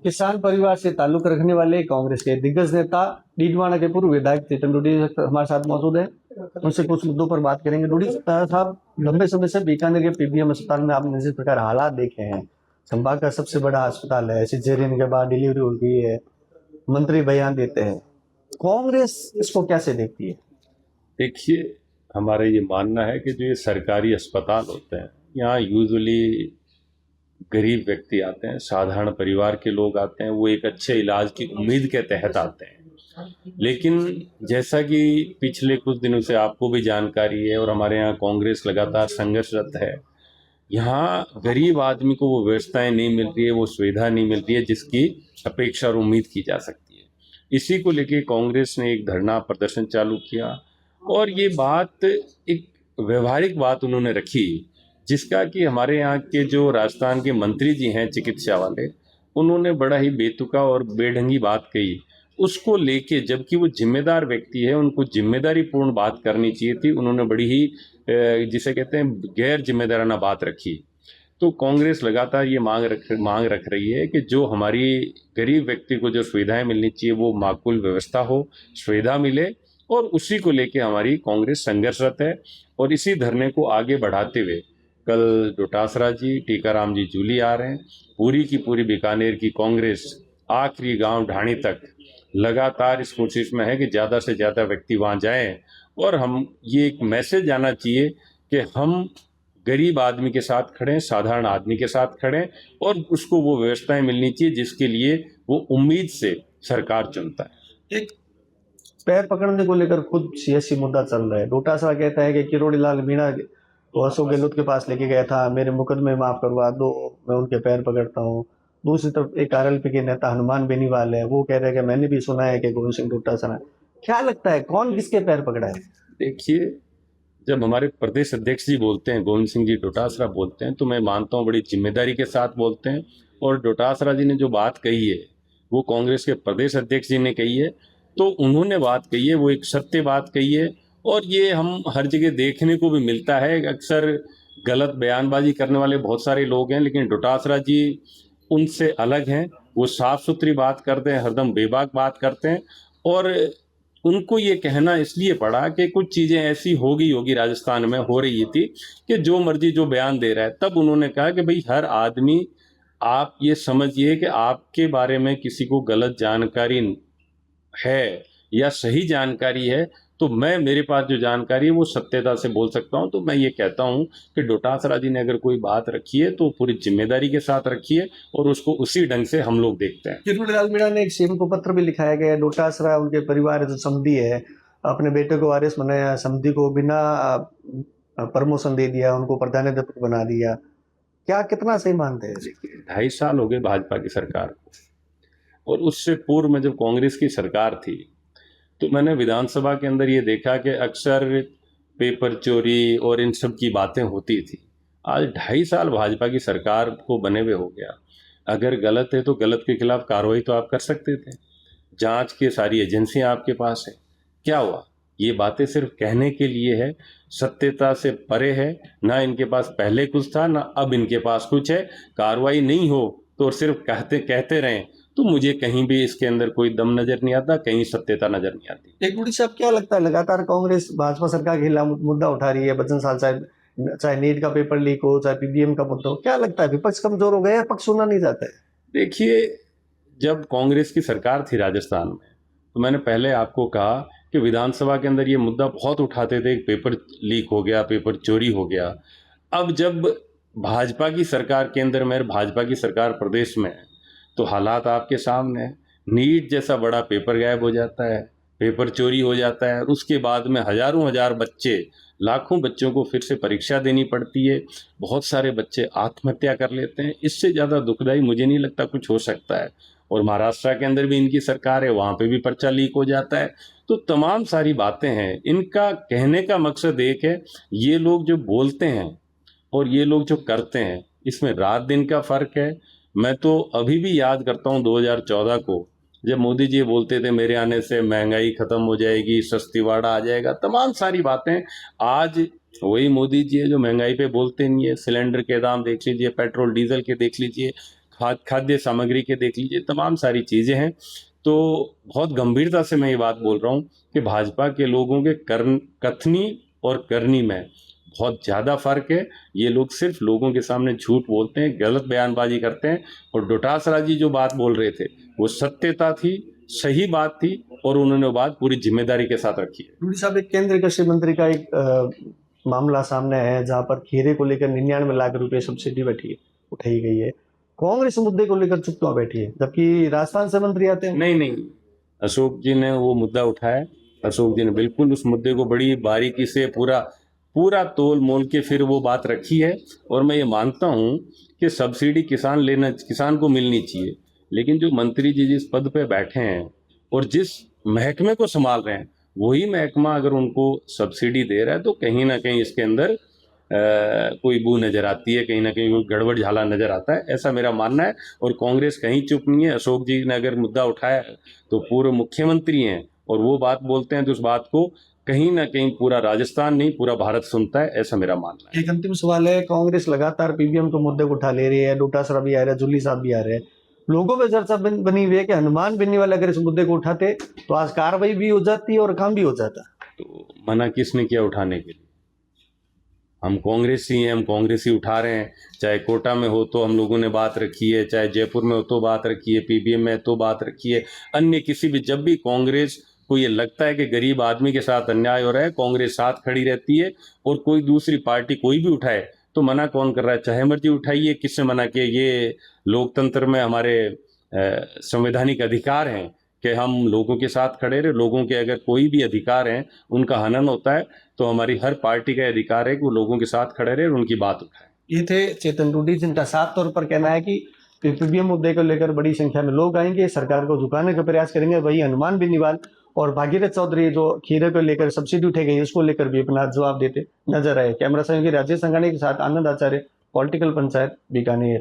किसान परिवार से ताल्लुक रखने वाले कांग्रेस के दिग्गज नेता डीडवाना के पूर्व विधायक चेतन डोडी हमारे साथ मौजूद है। उनसे कुछ मुद्दों पर बात करेंगे। डोडी साहब, लंबे समय से बीकानेर के पीबीएम अस्पताल में आपने जिस प्रकार हालात देखे हैं, संभाग का सबसे बड़ा अस्पताल है, सिजेरियन के बाद डिलीवरी होती है, मंत्री बयान देते हैं, कांग्रेस इसको कैसे देखती है? देखिए, हमारा ये मानना है कि जो ये सरकारी अस्पताल होते हैं, यहाँ यूजुअली गरीब व्यक्ति आते हैं, साधारण परिवार के लोग आते हैं, वो एक अच्छे इलाज की उम्मीद के तहत आते हैं। लेकिन जैसा कि पिछले कुछ दिनों से आपको भी जानकारी है और हमारे यहाँ कांग्रेस लगातार संघर्षरत है, यहाँ गरीब आदमी को वो व्यवस्थाएं नहीं मिल रही है, वो सुविधा नहीं मिल रही है जिसकी अपेक्षा और उम्मीद की जा सकती है। इसी को लेके कांग्रेस ने एक धरना प्रदर्शन चालू किया और ये बात एक व्यवहारिक बात उन्होंने रखी, जिसका कि हमारे यहाँ के जो राजस्थान के मंत्री जी हैं चिकित्सा वाले, उन्होंने बड़ा ही बेतुका और बेढंगी बात कही। उसको लेके, जबकि वो जिम्मेदार व्यक्ति है, उनको जिम्मेदारी पूर्ण बात करनी चाहिए थी, उन्होंने बड़ी ही जिसे कहते हैं गैर जिम्मेदाराना बात रखी। तो कांग्रेस लगातार ये मांग रख रही है कि जो हमारी गरीब व्यक्ति को जो सुविधाएं मिलनी चाहिए वो माकूल व्यवस्था हो, सुविधा मिले, और उसी को लेके हमारी कांग्रेस संघर्षरत है। और इसी धरने को आगे बढ़ाते हुए कल डोटासरा जी, टीकाराम जी जूली आ रहे हैं। पूरी की पूरी बीकानेर की कांग्रेस आखिरी गांव ढाणी तक लगातार इस कोशिश में है कि ज़्यादा से ज़्यादा व्यक्ति वहां जाएं, और हम ये एक मैसेज आना चाहिए कि हम गरीब आदमी के साथ खड़े, साधारण आदमी के साथ खड़े, और उसको वो व्यवस्थाएं मिलनी चाहिए जिसके लिए वो उम्मीद से सरकार चुनता है। एक पैर पकड़ने को लेकर खुद सियासी मुद्दा चल रहा है। डोटासरा कहता है कि किरोड़ी लाल मीणा को अशोक गहलोत के पास लेके गया था, मेरे मुकदमे माफ करवा दो, मैं उनके पैर पकड़ता हूँ। दूसरी तरफ एक आरएलपी के नेता हनुमान बेनीवाल है, वो कह रहे हैं कि मैंने भी सुना है कि गोविंद सिंह डोटासरा। क्या लगता है कौन किसके पैर पकड़ा है? देखिए, जब हमारे प्रदेश अध्यक्ष जी बोलते हैं, गोविंद सिंह जी डोटासरा बोलते हैं, तो मैं मानता हूँ बड़ी जिम्मेदारी के साथ बोलते हैं। और डोटासरा जी ने जो बात कही है वो कांग्रेस के प्रदेश अध्यक्ष जी ने कही है, तो उन्होंने बात कही है, वो एक सत्य बात कही है। और ये हम हर जगह देखने को भी मिलता है। अक्सर गलत बयानबाजी करने वाले बहुत सारे लोग हैं, लेकिन डोटासरा जी उनसे अलग हैं। वो साफ सुथरी बात करते हैं, हरदम बेबाक बात करते हैं। और उनको ये कहना इसलिए पड़ा कि कुछ चीज़ें ऐसी हो गई होगी, राजस्थान में हो रही थी कि जो मर्जी जो बयान दे रहा है। तब उन्होंने कहा कि भाई हर आदमी, आप ये समझिए कि आपके बारे में किसी को गलत जानकारी है या सही जानकारी है, तो मैं, मेरे पास जो जानकारी है वो सत्यता से बोल सकता हूं। तो मैं ये कहता हूं कि डोटासरा जी ने अगर कोई बात रखी है तो पूरी जिम्मेदारी के साथ रखी है, और उसको उसी ढंग से हम लोग देखते हैं। किरोड़ी लाल मीणा ने एक सीएम को पत्र भी लिखाया गया है। डोटासरा उनके परिवार जो समधी है, अपने बेटे को वारिस बनाया, समधी को बिना प्रमोशन दे दिया, उनको प्रधानाध्यापक बना दिया। क्या कितना सही मानते हैं? 2.5 साल हो गए भाजपा की सरकार को, और उससे पूर्व में जब कांग्रेस की सरकार थी तो मैंने विधानसभा के अंदर ये देखा कि अक्सर पेपर चोरी और इन सब की बातें होती थी। आज 2.5 साल भाजपा की सरकार को बने हुए हो गया। अगर गलत है तो गलत के खिलाफ कार्रवाई तो आप कर सकते थे। जांच की सारी एजेंसियां आपके पास है। क्या हुआ? ये बातें सिर्फ कहने के लिए है, सत्यता से परे है। ना इनके पास पहले कुछ था, ना अब इनके पास कुछ है। कार्रवाई नहीं हो तो सिर्फ कहते कहते रहें, तो मुझे कहीं भी इसके अंदर कोई दम नजर नहीं आता, कहीं सत्यता नजर नहीं आती। एक बड़ी साहब, क्या लगता है लगातार कांग्रेस भाजपा सरकार के खिलाफ मुद्दा उठा रही है? बच्चन साल साहब, चाहे नीट का पेपर लीक हो, चाहे पीबीएम का मुद्दा हो, क्या लगता है विपक्ष कमजोर हो गया, पक्ष सुनना नहीं चाहता है? देखिए, जब कांग्रेस की सरकार थी राजस्थान में, तो मैंने पहले आपको कहा कि विधानसभा के अंदर ये मुद्दा बहुत उठाते थे, पेपर लीक हो गया, पेपर चोरी हो गया। अब जब भाजपा की सरकार केंद्र में, भाजपा की सरकार प्रदेश में है, तो हालात आपके सामने है। नीट जैसा बड़ा पेपर गायब हो जाता है, पेपर चोरी हो जाता है, और उसके बाद में हजारों हजार बच्चे, लाखों बच्चों को फिर से परीक्षा देनी पड़ती है। बहुत सारे बच्चे आत्महत्या कर लेते हैं। इससे ज़्यादा दुखदाई मुझे नहीं लगता कुछ हो सकता है। और महाराष्ट्र के अंदर भी इनकी सरकार है, वहाँ पे भी पर्चा लीक हो जाता है। तो तमाम सारी बातें हैं। इनका कहने का मकसद एक है, ये लोग जो बोलते हैं और ये लोग जो करते हैं, इसमें रात दिन का फर्क है। मैं तो अभी भी याद करता हूँ 2014 को, जब मोदी जी बोलते थे मेरे आने से महंगाई खत्म हो जाएगी, सस्तीवाड़ा आ जाएगा, तमाम सारी बातें। आज वही मोदी जी है जो महंगाई पे बोलते नहीं है। सिलेंडर के दाम देख लीजिए, पेट्रोल डीजल के देख लीजिए, खाद्य सामग्री के देख लीजिए, तमाम सारी चीज़ें हैं। तो बहुत गंभीरता से मैं ये बात बोल रहा हूँ कि भाजपा के लोगों के कथनी और करनी में बहुत ज़्यादा फर्क है। ये लोग सिर्फ लोगों के सामने झूठ बोलते हैं, गलत बयानबाजी करते हैं। और डोटासरा जी जो बात बोल रहे थे वो सत्यता थी, सही बात थी, और उन्होंने वो बात पूरी जिम्मेदारी के साथ रखी है। डूडी साहब, एक केंद्रीय कृषि मंत्री का एक मामला सामने है जहां पर खीरे को लेकर 99 लाख रुपए सब्सिडी उठाई गई है। कांग्रेस मुद्दे को लेकर चुप क्यों बैठी है, जबकि राजस्थान से मंत्री आते हैं? नहीं, अशोक जी ने वो मुद्दा उठाया। अशोक जी ने बिल्कुल उस मुद्दे को बड़ी बारीकी से पूरा तोल मोल के फिर वो बात रखी है। और मैं ये मानता हूँ कि सब्सिडी किसान को मिलनी चाहिए, लेकिन जो मंत्री जी जिस पद पे बैठे हैं और जिस महकमे को संभाल रहे हैं, वही महकमा अगर उनको सब्सिडी दे रहा है तो कहीं ना कहीं इसके अंदर कोई बू नजर आती है, कहीं ना कहीं कोई गड़बड़ झाला नजर आता है, ऐसा मेरा मानना है। और कांग्रेस कहीं चुप नहीं है। अशोक जी ने अगर मुद्दा उठाया तो पूर्व मुख्यमंत्री हैं और वो बात बोलते हैं तो उस बात को कहीं ना कहीं पूरा राजस्थान नहीं, पूरा भारत सुनता है, ऐसा मेरा मानना है। एक अंतिम सवाल है, कांग्रेस लगातार पीबीएम के मुद्दे को उठा ले रही है, डोटासरा भी आ रहा है, जुल्ली साहब भी आ रहे हैं। लोगों में चर्चा बनी हुई है कि हनुमान बेनीवाल अगर इस मुद्दे को उठाते तो आज कार्रवाई भी हो जाती और काम भी हो जाता। तो मना किसने किया उठाने के लिए? हम कांग्रेसी हैं, हम कांग्रेसी उठा रहे हैं। चाहे कोटा में हो तो हम लोगों ने बात रखी है, चाहे जयपुर में हो तो बात रखी है, पीबीएम में तो बात रखी है, अन्य किसी भी, जब भी कांग्रेस को ये लगता है कि गरीब आदमी के साथ अन्याय हो रहा है, कांग्रेस साथ खड़ी रहती है। और कोई दूसरी पार्टी कोई भी उठाए तो मना कौन कर रहा है? चाहे मर्जी उठाइए, किसने मना किया? ये लोकतंत्र में हमारे संवैधानिक अधिकार हैं कि हम लोगों के साथ खड़े रहे। लोगों के अगर कोई भी अधिकार हैं उनका हनन होता है तो हमारी हर पार्टी का अधिकार है कि वो लोगों के साथ खड़े रहे और उनकी बात उठाए। ये थे चेतन डूडी, जिनका साफ तौर पर कहना है कि पीबीएम मुद्दे को लेकर बड़ी संख्या में लोग आएंगे, सरकार को झुकाने का प्रयास करेंगे। वही हनुमान बेनीवाल और भागीरथ चौधरी जो खीरे को लेकर सब्सिडी उठाई गई उसको लेकर भी अपना जवाब देते नजर आए। कैमरा सहयोगी राजेश संघानी के साथ आनंद आचार्य, पॉलिटिकल पंचायत, बीकानेर।